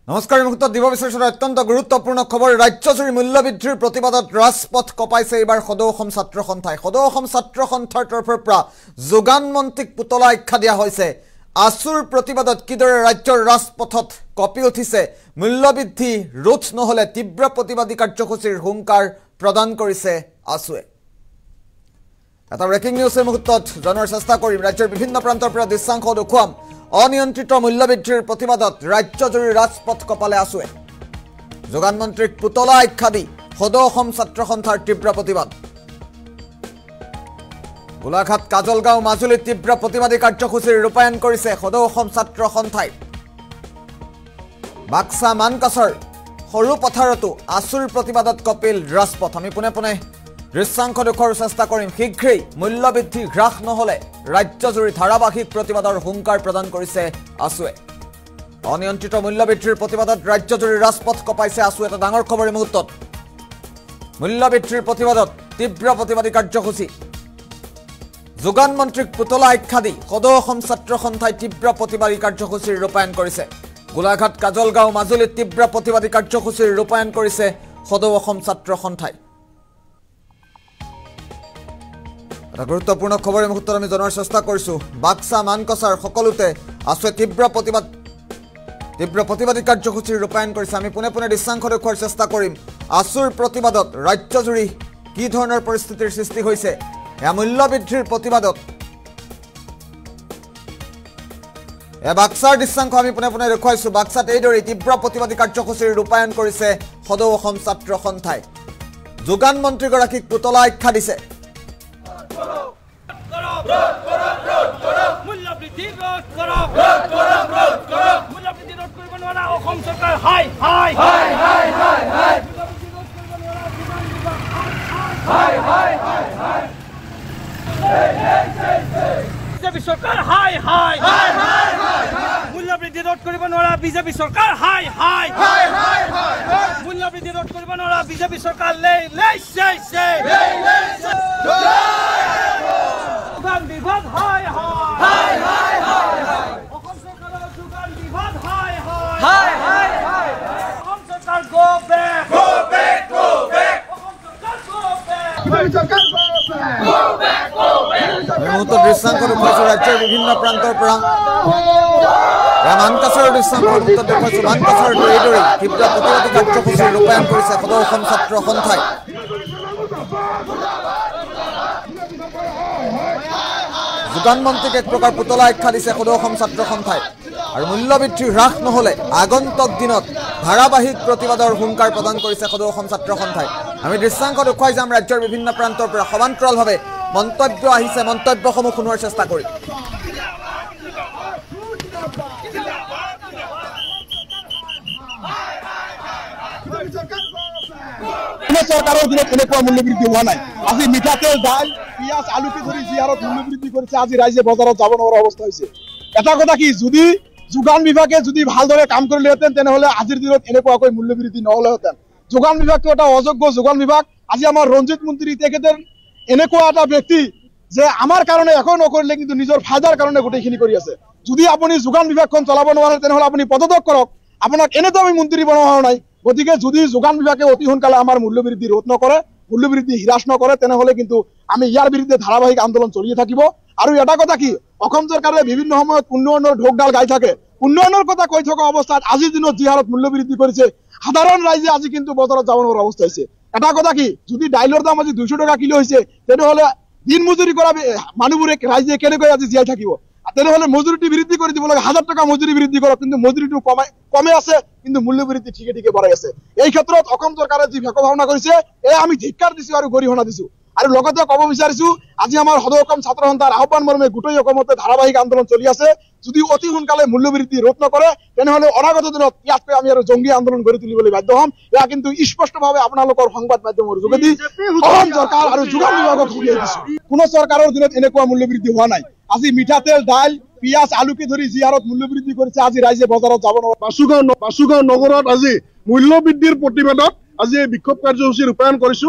নমস্কাৰ মুহূৰ্ত দিব বিচাৰিছো অত্যন্ত গুৰুত্বপূৰ্ণ খবৰ ৰাজ্যজুৰি মূল্যবৃদ্ধিৰ প্ৰতিবাদত ৰাজপথ কপাইছে এইবাৰ সদৌ অসম ছাত্ৰ সন্থাই সদৌ অসম ছাত্ৰ সন্থাৰ তৰফৰ পৰা যোগান মন্ত্ৰীক পুতলা আখ্যা দিয়া হৈছে আসুৰ প্ৰতিবাদত কিদৰে ৰাজ্যৰ ৰাজপথত কপি উঠিছে মূল্যবৃদ্ধি ৰোধ নহলে তীব্ৰ প্ৰতিবাদী কাৰ্যসূচীৰ হুংকাৰ প্ৰদান কৰিছে আসুৱে এটা ব্ৰেকিং নিউজৰ মুহূৰ্তত জনাৰ চেষ্টা কৰিম ৰাজ্যৰ বিভিন্ন প্ৰান্তৰ পৰা দৃশ্যাংশ দেখুৱাম অনিয়ন্ত্ৰিত মূল্যবৃদ্ধিৰ প্ৰতিবাদত ৰাজ্যজুৰি ৰাজপথ কপালে আসুৱে যোগান মন্ত্ৰীক পুতলা আখ্যা দি সদৌ অসম ছাত্ৰ সন্থাৰ তীব্ৰ প্ৰতিবাদ গোলাঘাট কাজলগাঁও মাজুলীত তীব্ৰ প্ৰতিবাদী কাৰ্যসূচীৰ ৰূপায়ণ কৰিছে সদৌ অসম ছাত্ৰ সন্থাই বাক্সা মানকাছৰ সৰু পথাৰতো আসুৰ প্ৰতিবাদত কপিল ৰাজপথ আমি পুনে পুনে দৃশ্যাংশ দেখুৱাৰ চেষ্টা কৰিম শীঘ্ৰেই মূল্যবৃদ্ধি হ্ৰাস নহলে ৰাজ্যজুৰি ধাৰাবাহিক প্ৰতিবাদৰ হুংকাৰ প্ৰদান কৰিছে আসুৱে অনিয়ন্ত্ৰিত মূল্যবৃদ্ধিৰ প্ৰতিবাদত ৰাজ্যজুৰি ৰাজপথ কপাইছে আসু এটা ডাঙৰ খবৰ মুহূৰ্তত মূল্যবৃদ্ধিৰ প্ৰতিবাদত তীব্ৰ প্ৰতিবাদী কাৰ্যসূচী যোগান মন্ত্ৰীক পুতলা আখ্যা দি সদৌ অসম ছাত্ৰ সন্থাই তীব্ৰ প্ৰতিবাদী কাৰ্যসূচীৰ ৰূপায়ণ কৰিছে গোলাঘাট কাজলগাঁও মাজুলীত তীব্ৰ প্ৰতিবাদী কাৰ্যসূচীৰ ৰূপায়ণ কৰিছে সদৌ অসম ছাত্ৰ সন্থাই গুৰুত্বপূৰ্ণ খবৰ মুহূৰ্তত আমি জনাৰ চেষ্টা কৰিছো বাক্সা মানকাছৰ সকলোতে আসুৱে তীব্ৰ প্ৰতিবাদী কাৰ্যসূচীৰ ৰূপায়ণ কৰিছে আমি পুনে পুনে দৃশ্যাংশ দেখুৱাৰ চেষ্টা কৰিম আসুৰ প্ৰতিবাদত ৰাজ্যজুৰি কি ধৰণৰ পৰিস্থিতিৰ সৃষ্টি হৈছে এয়া মূল্যবৃদ্ধিৰ প্ৰতিবাদত বাক্সাৰ দৃশ্যাংশ আমি পুনে পুনে দেখুৱাইছো বাক্সাত এইদৰে তীব্ৰ প্ৰতিবাদী কাৰ্যসূচীৰ ৰূপায়ণ কৰিছে সদৌ অসম ছাত্ৰ সন্থাই যোগান মন্ত্ৰীগৰাকীক পুতলা আখ্যা দিছে सरकार हाय हाय हाय हाय मूल्यवृद्धि रोध কৰিব নোৱাৰা বিজেপি চৰকাৰ হাই হাই হাই হাই হাই মূল্যবৃদ্ধি ৰোধ কৰিব নোৱাৰা বিজেপি চৰকাৰ লে যোগান বিভাগ হাই হাই হাই হাই অসম চৰকাৰৰ যোগান বিভাগ হাই হাই হাই হাই অসম চৰকাৰ গো বেক অসম চৰকাৰ গো বেক মুহূৰ্তত দৃশ্যাংশ দেখুৱাইছো ৰাজ্যৰ বিভিন্ন প্ৰান্তৰ পৰা মানকাছৰ দৃশ্যাংশ মুহূৰ্তত দেখুৱাইছো মানকাছৰ এইদৰে তীব্ৰ প্ৰতিবাদী কাৰ্যসূচীৰ ৰূপায়ণ কৰিছে সদৌ অসম ছাত্ৰ সন্থাই যোগান মন্ত্ৰীক এক প্ৰকাৰ পুতলা আখ্যা দিছে সদৌ অসম ছাত্ৰ সন্থাই আৰু মূল্যবৃদ্ধি হ্ৰাস নহলে আগন্তুক দিনত ধাৰাবাহিক প্ৰতিবাদৰ হুংকাৰ প্ৰদান কৰিছে সদৌ অসম ছাত্ৰ সন্থাই আমি দৃশ্যাংশ দেখুৱাই যাম ৰাজ্যৰ বিভিন্ন প্ৰান্তৰ পৰা সমান্তৰালভাৱে মন্তব্য আহিছে মন্তব্যসমূহ শুনোৱাৰ চেষ্টা কৰিম চৰকাৰৰ দিনত এনেকুৱা মূল্যবৃদ্ধি হোৱা নাই আজি মিঠাতেল দাইল পিঁয়াজ আলুকে ধৰি যি হাৰত মূল্যবৃদ্ধি কৰিছে আজি ৰাইজে বজাৰত যাব নোৱাৰা অৱস্থা হৈছে এটা কথা কি যদি যোগান বিভাগে যদি ভালদৰে কাম কৰিলেহেঁতেন তেনেহলে আজিৰ দিনত এনেকুৱাকৈ মূল্যবৃদ্ধি নহলেহেঁতেন যোগান বিভাগটো এটা অযোগ্য যোগান বিভাগ আজি আমাৰ ৰঞ্জিত মন্ত্ৰী তেখেতৰ এনেকুৱা এটা ব্যক্তি যে আমাৰ কাৰণে একো নকৰিলে কিন্তু নিজৰ ফাইদাৰ কাৰণে গোটেইখিনি কৰি আছে যদি আপুনি যোগান বিভাগখন চলাব নোৱাৰে তেনেহলে আপুনি পদত্যাগ কৰক আপোনাক এনেতো আমি মন্ত্ৰী বনোৱা হোৱা নাই গতিকে যদি যোগান বিভাগে অতি সোনকালে আমাৰ মূল্যবৃদ্ধি ৰোধ নকৰে মূল্যবৃদ্ধি হ্ৰাস নকৰে তেনেহলে কিন্তু আমি ইয়াৰ বিৰুদ্ধে ধাৰাবাহিক আন্দোলন চলিয়ে থাকিব আৰু এটা কথা কি অসম চৰকাৰে বিভিন্ন সময়ত উন্নয়নৰ ঢোকডাল গাই থাকে উন্নয়নৰ কথা কৈ থকা অৱস্থাত আজিৰ দিনত যি হাৰত মূল্যবৃদ্ধি কৰিছে সাধাৰণ ৰাইজে আজি কিন্তু বজাৰত যাব নোৱাৰা অৱস্থা হৈছে এটা কথা কি যদি ডাইলৰ দাম আজি 200 টকা কিলো হৈছে তেনেহলে দিন মজুৰি কৰা মানুহবোৰে ৰাইজে কেনেকৈ আজি জীয়াই থাকিব তেনেহলে মজুৰিটো বৃদ্ধি কৰি দিব লাগে 1000 টকা মজুৰি বৃদ্ধি কৰক কিন্তু মজুৰিটো কমে আছে কিন্তু মূল্যবৃদ্ধি ঠিকে ঠিকে বঢ়াই আছে এই ক্ষেত্ৰত অসম চৰকাৰে যি ভেক ভাৱনা কৰিছে এই আমি ধিক্কাৰ দিছো আৰু গৰিহণা দিছো আৰু লগতে ক'ব বিচাৰিছো আজি আমাৰ সদৌ অসম ছাত্ৰ সন্থাৰ আহ্বান মৰ্মে গোটেই অসমতে ধাৰাবাহিক আন্দোলন চলি আছে যদি অতি সোনকালে মূল্যবৃদ্ধি ৰোধ নকৰে তেনেহলে অনাগত দিনত ইয়াতকৈ আমি আৰু জংগী আন্দোলন গঢ়ি তুলিবলৈ বাধ্য হ'ম এয়া কিন্তু স্পষ্টভাৱে আপোনালোকৰ সংবাদ মাধ্যমৰ যোগেদি অসম চৰকাৰ আৰু যোগান বিভাগক সুধিয়াই দিছো কোনো চৰকাৰৰ দিনত এনেকুৱা মূল্যবৃদ্ধি হোৱা নাই আজি মিঠাতেল দাইল পিঁয়াজ আলুকে ধৰি যি হাৰত মূল্যবৃদ্ধি কৰিছে আজি ৰাইজে বজাৰত যাব নোৱাৰে বাসুগাঁও নগৰত আজি মূল্যবৃদ্ধিৰ প্ৰতিবাদত আজি এই বিক্ষোভ কাৰ্যসূচী ৰূপায়ণ কৰিছো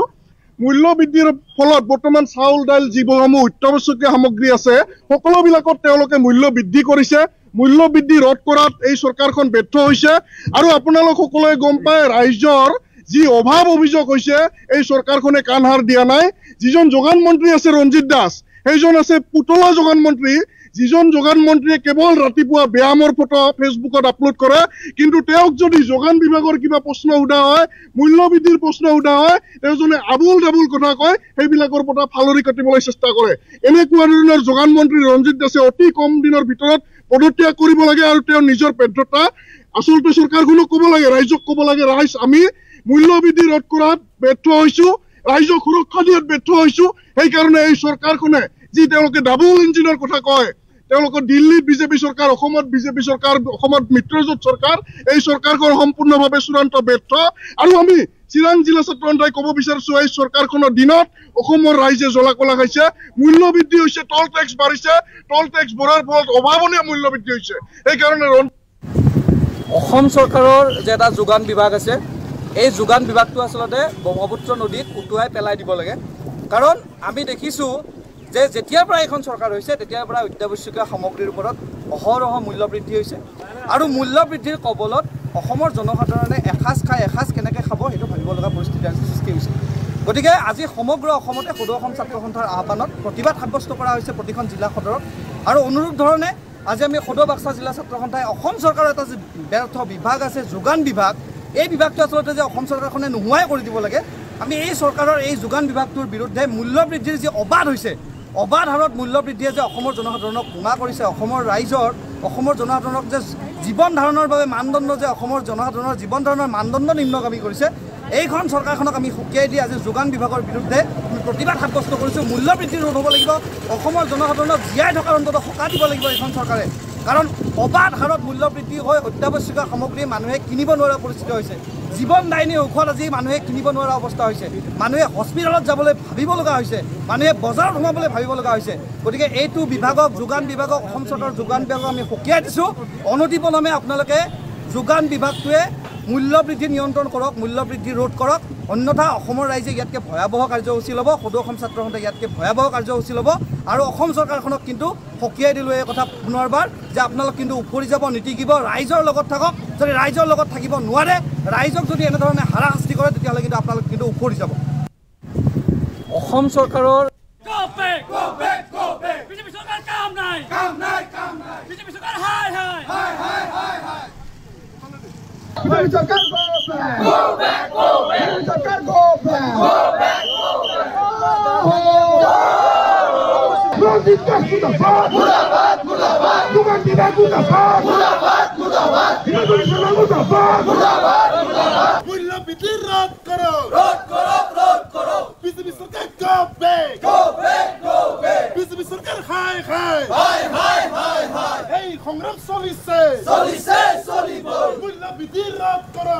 মূল্যবৃদ্ধিৰ ফলত বৰ্তমান চাউল দাইল যিসমূহ অত্যাৱশ্যকীয় সামগ্ৰী আছে সকলোবিলাকত তেওঁলোকে মূল্য বৃদ্ধি কৰিছে মূল্য বৃদ্ধি ৰোধ কৰাত এই চৰকাৰখন ব্যৰ্থ হৈছে আৰু আপোনালোক সকলোৱে গম পায় ৰাইজৰ যি অভাৱ অভিযোগ হৈছে এই চৰকাৰখনে কাণসাৰ দিয়া নাই যিজন যোগান মন্ত্ৰী আছে ৰঞ্জিত দাস সেইজন আছে পুতলা যোগান মন্ত্ৰী যিজন যোগান মন্ত্ৰীয়ে কেৱল ৰাতিপুৱা ব্যায়ামৰ ফটো ফেচবুকত আপলোড কৰে কিন্তু তেওঁক যদি যোগান বিভাগৰ কিবা প্ৰশ্ন সোধা হয় মূল্য বৃদ্ধিৰ প্ৰশ্ন সোধা হয় তেওঁজনে আবুল ডাবুল কথা কয় সেইবিলাকৰ পৰা ফালৰি কাটিবলৈ চেষ্টা কৰে এনেকুৱা ধৰণৰ যোগান মন্ত্ৰী ৰঞ্জিত দাসে অতি কম দিনৰ ভিতৰত পদত্যাগ কৰিব লাগে আৰু তেওঁৰ নিজৰ ব্যৰ্থতা আচলতে চৰকাৰখনক ক'ব লাগে ৰাইজক ক'ব লাগে ৰাইজ আমি মূল্য বৃদ্ধি ৰোধ কৰাত ব্যৰ্থ হৈছো ৰাইজক সুৰক্ষা দিয়াত ব্যৰ্থ হৈছো সেইকাৰণে এই চৰকাৰখনে যি তেওঁলোকে ডাবল ইঞ্জিনৰ কথা কয় তেওঁলোকৰ দিল্লীত বিজেপি চৰকাৰ অসমত বিজেপি চৰকাৰ অসমত মিত্ৰজোঁট চৰকাৰ এই চৰকাৰখন সম্পূৰ্ণভাৱে চূড়ান্ত ব্যৰ্থ আৰু আমি চিৰাং জিলা ছাত্ৰ সন্থাই ক'ব বিচাৰিছো এই চৰকাৰখনৰ দিনত অসমৰ ৰাইজে জ্বলা কলা খাইছে মূল্য বৃদ্ধি হৈছে টল টেক্স বাঢ়িছে টল টেক্স বঢ়াৰ ফলত অভাৱনীয় মূল্য বৃদ্ধি হৈছে সেইকাৰণে অসম চৰকাৰৰ যে এটা যোগান বিভাগ আছে এই যোগান বিভাগটো আচলতে ব্ৰহ্মপুত্ৰ নদীত উটুৱাই পেলাই দিব লাগে কাৰণ আমি দেখিছোঁ যে যেতিয়াৰ পৰা এখন চৰকাৰ হৈছে তেতিয়াৰ পৰা অত্যাৱশ্যকীয় সামগ্ৰীৰ ওপৰত অহৰহ মূল্য বৃদ্ধি হৈছে আৰু মূল্য বৃদ্ধিৰ কবলত অসমৰ জনসাধাৰণে এসাঁজ খাই এসাঁজ কেনেকৈ খাব সেইটো ভাবিব লগা পৰিস্থিতিৰ সৃষ্টি হৈছে গতিকে আজি সমগ্ৰ অসমতে সদৌ অসম ছাত্ৰ সন্থাৰ আহ্বানত প্ৰতিবাদ সাব্যস্ত কৰা হৈছে প্ৰতিখন জিলা সদৰত আৰু অনুৰূপ ধৰণে আজি আমি সদৌ বাক্সা জিলা ছাত্ৰ সন্থাই অসম চৰকাৰৰ এটা যি ব্যৰ্থ বিভাগ আছে যোগান বিভাগ এই বিভাগটো আচলতে যে অসম চৰকাৰখনে নোহোৱাই কৰি দিব লাগে আমি এই চৰকাৰৰ এই যোগান বিভাগটোৰ বিৰুদ্ধে মূল্য বৃদ্ধিৰ যি অবাধ হৈছে অবাধ হাৰত মূল্য বৃদ্ধিয়ে যে অসমৰ জনসাধাৰণক কোঙা কৰিছে অসমৰ ৰাইজৰ অসমৰ জনসাধাৰণক যে জীৱন ধাৰণৰ বাবে মানদণ্ড যে অসমৰ জনসাধাৰণৰ জীৱন ধাৰণৰ মানদণ্ড নিম্নগামী কৰিছে এইখন চৰকাৰখনক আমি সকীয়াই দি আজি যোগান বিভাগৰ বিৰুদ্ধে আমি প্ৰতিবাদ সাব্যস্ত কৰিছোঁ মূল্য বৃদ্ধি ৰোধ হ'ব লাগিব অসমৰ জনসাধাৰণক জীয়াই থকাৰ অন্তত সকাহ দিব লাগিব এইখন চৰকাৰে কাৰণ অবাধ হাৰত মূল্য বৃদ্ধি হৈ অত্যাৱশ্যকীয় সামগ্ৰী মানুহে কিনিব নোৱাৰা পৰিস্থিতি হৈছে জীৱনদায়িনী ঔষধ আজি মানুহে কিনিব নোৱাৰা অৱস্থা হৈছে মানুহে হস্পিটেলত যাবলৈ ভাবিব লগা হৈছে মানুহে বজাৰত সোমাবলৈ ভাবিব লগা হৈছে গতিকে এইটো বিভাগক যোগান বিভাগক অসম চৰকাৰৰ যোগান বিভাগক আমি সকীয়াই দিছোঁ অনতিপলমে আপোনালোকে যোগান বিভাগটোৱে মূল্য বৃদ্ধি নিয়ন্ত্ৰণ কৰক মূল্য বৃদ্ধি ৰোধ কৰক অন্যথা অসমৰ ৰাইজে ইয়াতকৈ ভয়াৱহ কাৰ্যসূচী ল'ব সদৌ অসম ছাত্ৰ সন্থাই ইয়াতকৈ ভয়াৱহ কাৰ্যসূচী ল'ব আৰু অসম চৰকাৰখনক কিন্তু সকীয়াই দিলোঁ এই কথা পুনৰবাৰ যে আপোনালোক কিন্তু উফৰি যাব নীতিকিব ৰাইজৰ লগত থাকক যদি ৰাইজৰ লগত থাকিব নোৱাৰে ৰাইজক যদি এনেধৰণে হাৰাশাস্তি কৰে তেতিয়াহ'লে কিন্তু আপোনালোক কিন্তু উফৰি যাব অসম চৰকাৰৰ বিজেপি চৰকাৰ কাম নাই বিজেপি চৰকাৰ হাই বিজেপি চৰকাৰ go back বিজেপি চৰকাৰ go back Rojit Das Mudafat Jogan Bibhag Mudafat Innovation Mudafat মূল্য বৃদ্ধি রোধ করো বিজেপি সরকার go back বিজেপি সরকার হাই এই সংগ্রাম চলিছে চলিব মূল্য বৃদ্ধি রোধ করো